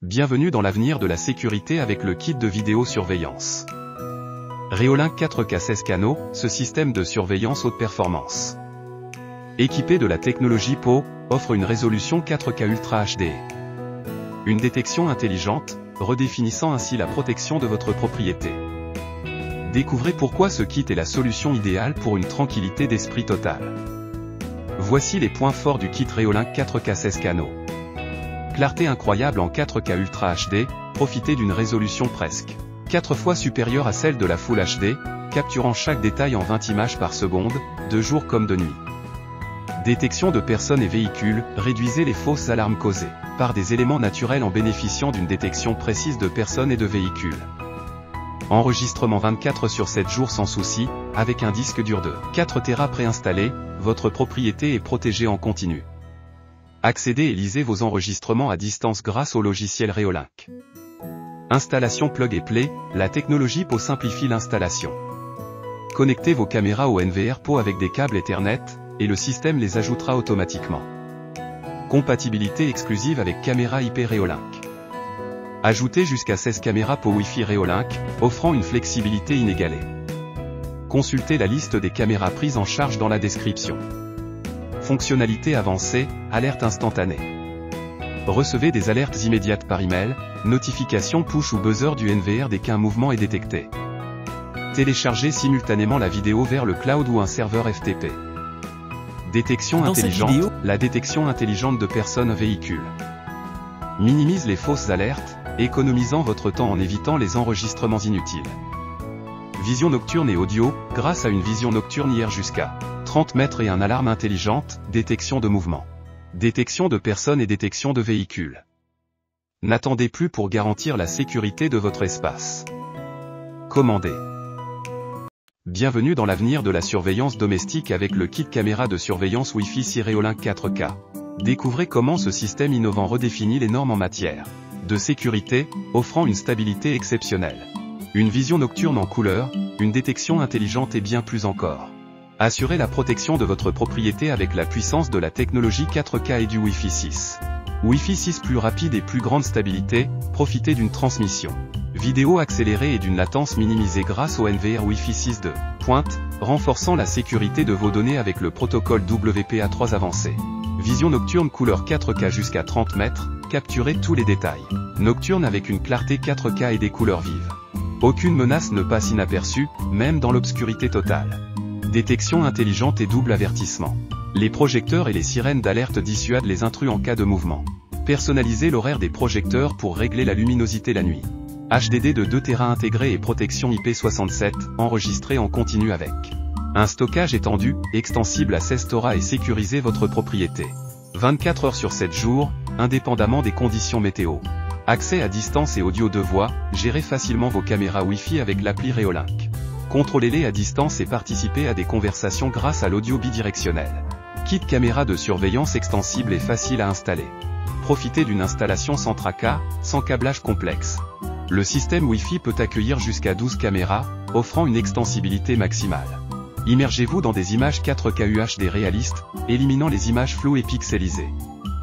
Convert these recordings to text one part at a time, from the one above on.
Bienvenue dans l'avenir de la sécurité avec le kit de vidéosurveillance. Reolink 4K 16 canaux, ce système de surveillance haute performance. Équipé de la technologie PO, offre une résolution 4K Ultra HD. Une détection intelligente, redéfinissant ainsi la protection de votre propriété. Découvrez pourquoi ce kit est la solution idéale pour une tranquillité d'esprit totale. Voici les points forts du kit Reolink 4K 16 canaux. Clarté incroyable en 4K Ultra HD, profitez d'une résolution presque 4 fois supérieure à celle de la Full HD, capturant chaque détail en 20 images par seconde, de jour comme de nuit. Détection de personnes et véhicules, réduisez les fausses alarmes causées par des éléments naturels en bénéficiant d'une détection précise de personnes et de véhicules. Enregistrement 24/7 jours sans souci, avec un disque dur de 4 Tera préinstallé, votre propriété est protégée en continu. Accédez et lisez vos enregistrements à distance grâce au logiciel Reolink. Installation plug and play, la technologie PO simplifie l'installation. Connectez vos caméras au NVR PO avec des câbles Ethernet, et le système les ajoutera automatiquement. Compatibilité exclusive avec caméra IP Reolink. Ajoutez jusqu'à 16 caméras PO Wi-Fi Reolink, offrant une flexibilité inégalée. Consultez la liste des caméras prises en charge dans la description. Fonctionnalité avancée, alerte instantanée. Recevez des alertes immédiates par email, notification push ou buzzer du NVR dès qu'un mouvement est détecté. Téléchargez simultanément la vidéo vers le cloud ou un serveur FTP. Détection intelligente, la détection intelligente de personnes véhicules. Minimise les fausses alertes, économisant votre temps en évitant les enregistrements inutiles. Vision nocturne et audio, grâce à une vision nocturne IR jusqu'à 30 mètres et une alarme intelligente, détection de mouvement. Détection de personnes et détection de véhicules. N'attendez plus pour garantir la sécurité de votre espace. Commandez. Bienvenue dans l'avenir de la surveillance domestique avec le kit caméra de surveillance Wi-Fi Reolink 4K. Découvrez comment ce système innovant redéfinit les normes en matière de sécurité, offrant une stabilité exceptionnelle. Une vision nocturne en couleur, une détection intelligente et bien plus encore. Assurez la protection de votre propriété avec la puissance de la technologie 4K et du Wi-Fi 6. Wi-Fi 6 plus rapide et plus grande stabilité, profitez d'une transmission vidéo accélérée et d'une latence minimisée grâce au NVR Wi-Fi 6 de pointe, renforçant la sécurité de vos données avec le protocole WPA3 avancé. Vision nocturne couleur 4K jusqu'à 30 mètres, capturez tous les détails. Nocturne avec une clarté 4K et des couleurs vives. Aucune menace ne passe inaperçue, même dans l'obscurité totale. Détection intelligente et double avertissement. Les projecteurs et les sirènes d'alerte dissuadent les intrus en cas de mouvement. Personnalisez l'horaire des projecteurs pour régler la luminosité la nuit. HDD de 2 Tera intégré et protection IP67, enregistré en continu avec un stockage étendu, extensible à 16 Tera et sécurisez votre propriété. 24 heures sur 7 jours, indépendamment des conditions météo. Accès à distance et audio de voix, gérez facilement vos caméras Wi-Fi avec l'appli Reolink. Contrôlez-les à distance et participez à des conversations grâce à l'audio bidirectionnel. Kit caméra de surveillance extensible et facile à installer. Profitez d'une installation sans tracas, sans câblage complexe. Le système Wi-Fi peut accueillir jusqu'à 12 caméras, offrant une extensibilité maximale. Immergez-vous dans des images 4K UHD réalistes, éliminant les images floues et pixelisées.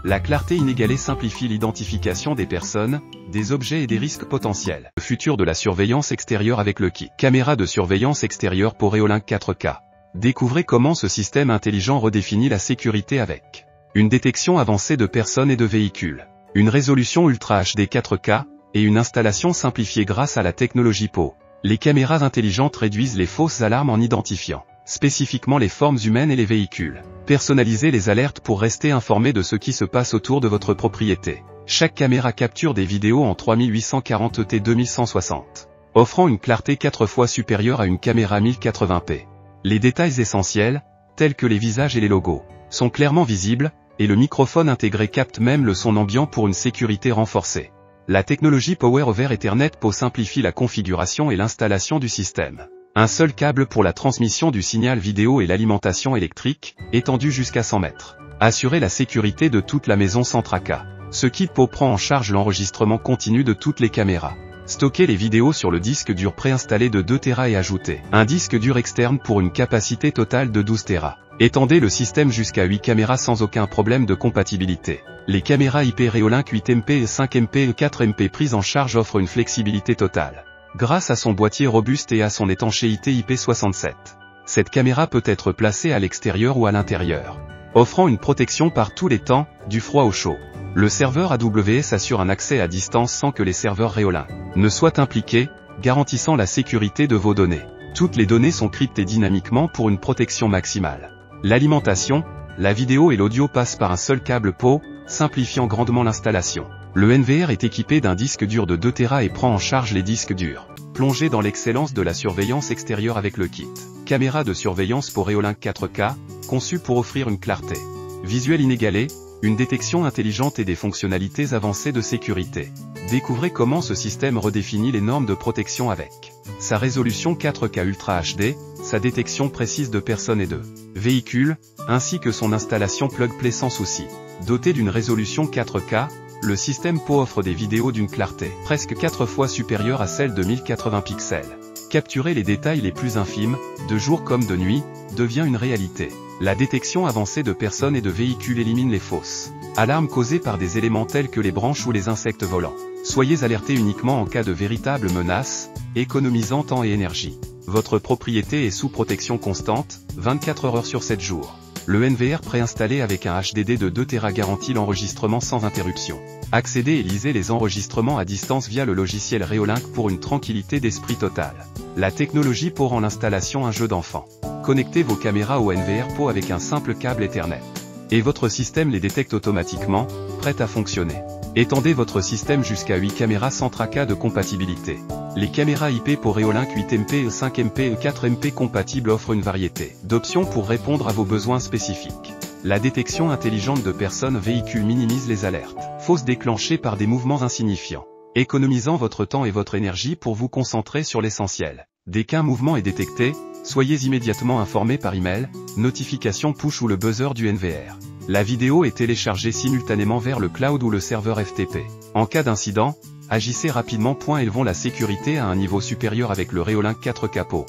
La clarté inégalée simplifie l'identification des personnes, des objets et des risques potentiels. Le futur de la surveillance extérieure avec le kit caméra de surveillance extérieure pour Reolink 4K. Découvrez comment ce système intelligent redéfinit la sécurité avec une détection avancée de personnes et de véhicules, une résolution Ultra HD 4K, et une installation simplifiée grâce à la technologie PO. Les caméras intelligentes réduisent les fausses alarmes en identifiant spécifiquement les formes humaines et les véhicules. Personnalisez les alertes pour rester informé de ce qui se passe autour de votre propriété. Chaque caméra capture des vidéos en 3840t 2160, offrant une clarté 4 fois supérieure à une caméra 1080p. Les détails essentiels, tels que les visages et les logos, sont clairement visibles, et le microphone intégré capte même le son ambiant pour une sécurité renforcée. La technologie Power over Ethernet PO simplifie la configuration et l'installation du système. Un seul câble pour la transmission du signal vidéo et l'alimentation électrique, étendu jusqu'à 100 mètres. Assurez la sécurité de toute la maison sans tracas. Ce kit PO prend en charge l'enregistrement continu de toutes les caméras. Stockez les vidéos sur le disque dur préinstallé de 2 Tera et ajoutez un disque dur externe pour une capacité totale de 12 Tera. Étendez le système jusqu'à 8 caméras sans aucun problème de compatibilité. Les caméras IP Reolink 8MP et 5MP et 4MP prises en charge offrent une flexibilité totale. Grâce à son boîtier robuste et à son étanchéité IP67. Cette caméra peut être placée à l'extérieur ou à l'intérieur, offrant une protection par tous les temps, du froid au chaud. Le serveur AWS assure un accès à distance sans que les serveurs Reolink ne soient impliqués, garantissant la sécurité de vos données. Toutes les données sont cryptées dynamiquement pour une protection maximale. L'alimentation, la vidéo et l'audio passent par un seul câble PO, simplifiant grandement l'installation. Le NVR est équipé d'un disque dur de 2 Tera et prend en charge les disques durs. Plongez dans l'excellence de la surveillance extérieure avec le kit. Caméra de surveillance pour Reolink 4K, conçue pour offrir une clarté visuelle inégalée, une détection intelligente et des fonctionnalités avancées de sécurité. Découvrez comment ce système redéfinit les normes de protection avec sa résolution 4K Ultra HD, sa détection précise de personnes et de véhicules, ainsi que son installation plug-play sans souci. Doté d'une résolution 4K, le système PO offre des vidéos d'une clarté presque 4 fois supérieure à celle de 1080 pixels. Capturer les détails les plus infimes, de jour comme de nuit, devient une réalité. La détection avancée de personnes et de véhicules élimine les fausses alarmes causées par des éléments tels que les branches ou les insectes volants. Soyez alertés uniquement en cas de véritable menace, économisant temps et énergie. Votre propriété est sous protection constante, 24 heures sur 7 jours. Le NVR préinstallé avec un HDD de 2 Tera garantit l'enregistrement sans interruption. Accédez et lisez les enregistrements à distance via le logiciel Reolink pour une tranquillité d'esprit totale. La technologie PO rend l'installation un jeu d'enfant. Connectez vos caméras au NVR PO avec un simple câble Ethernet. Et votre système les détecte automatiquement, prêt à fonctionner. Étendez votre système jusqu'à 8 caméras sans tracas de compatibilité. Les caméras IP pour Reolink 8MP, 5MP et 4MP compatibles offrent une variété d'options pour répondre à vos besoins spécifiques. La détection intelligente de personnes véhicules minimise les alertes fausses déclenchées par des mouvements insignifiants, économisant votre temps et votre énergie pour vous concentrer sur l'essentiel. Dès qu'un mouvement est détecté, soyez immédiatement informé par email, notification push ou le buzzer du NVR. La vidéo est téléchargée simultanément vers le cloud ou le serveur FTP. En cas d'incident, agissez rapidement. Élevons la sécurité à un niveau supérieur avec le Reolink 4K PO.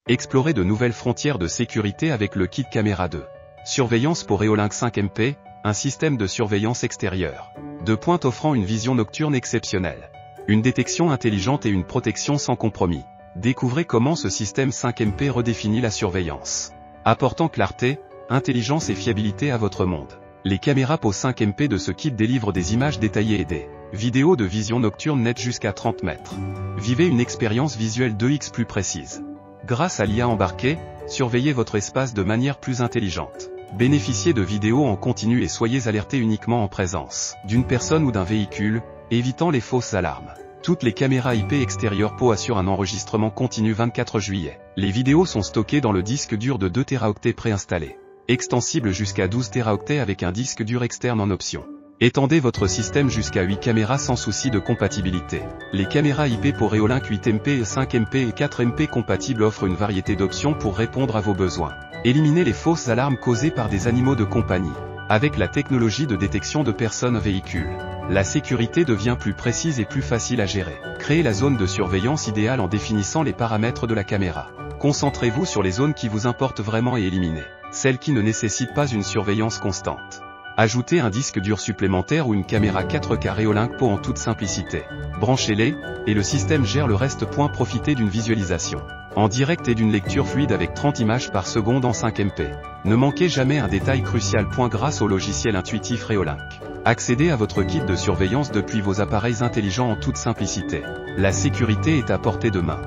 Explorez de nouvelles frontières de sécurité avec le kit caméra 2. Surveillance pour Reolink 5MP, un système de surveillance extérieure de pointe offrant une vision nocturne exceptionnelle, une détection intelligente et une protection sans compromis. Découvrez comment ce système 5MP redéfinit la surveillance, apportant clarté, intelligence et fiabilité à votre monde. Les caméras PO 5MP de ce kit délivrent des images détaillées et des vidéos de vision nocturne nette jusqu'à 30 mètres. Vivez une expérience visuelle 2x plus précise. Grâce à l'IA embarquée, surveillez votre espace de manière plus intelligente. Bénéficiez de vidéos en continu et soyez alertés uniquement en présence d'une personne ou d'un véhicule, évitant les fausses alarmes. Toutes les caméras IP extérieures PO assurent un enregistrement continu 24 juillet. Les vidéos sont stockées dans le disque dur de 2 Teraoctets préinstallé. Extensible jusqu'à 12 Teraoctets avec un disque dur externe en option. Étendez votre système jusqu'à 8 caméras sans souci de compatibilité. Les caméras IP pour Reolink 8MP, 5MP et 4MP compatibles offrent une variété d'options pour répondre à vos besoins. Éliminez les fausses alarmes causées par des animaux de compagnie. Avec la technologie de détection de personnes véhicules, la sécurité devient plus précise et plus facile à gérer. Créez la zone de surveillance idéale en définissant les paramètres de la caméra. Concentrez-vous sur les zones qui vous importent vraiment et éliminez celles qui ne nécessitent pas une surveillance constante. Ajoutez un disque dur supplémentaire ou une caméra 4K Reolink PO en toute simplicité. Branchez-les, et le système gère le reste. Profitez d'une visualisation en direct et d'une lecture fluide avec 30 images par seconde en 5MP. Ne manquez jamais un détail crucial. Grâce au logiciel intuitif Reolink, accédez à votre kit de surveillance depuis vos appareils intelligents en toute simplicité. La sécurité est à portée de main.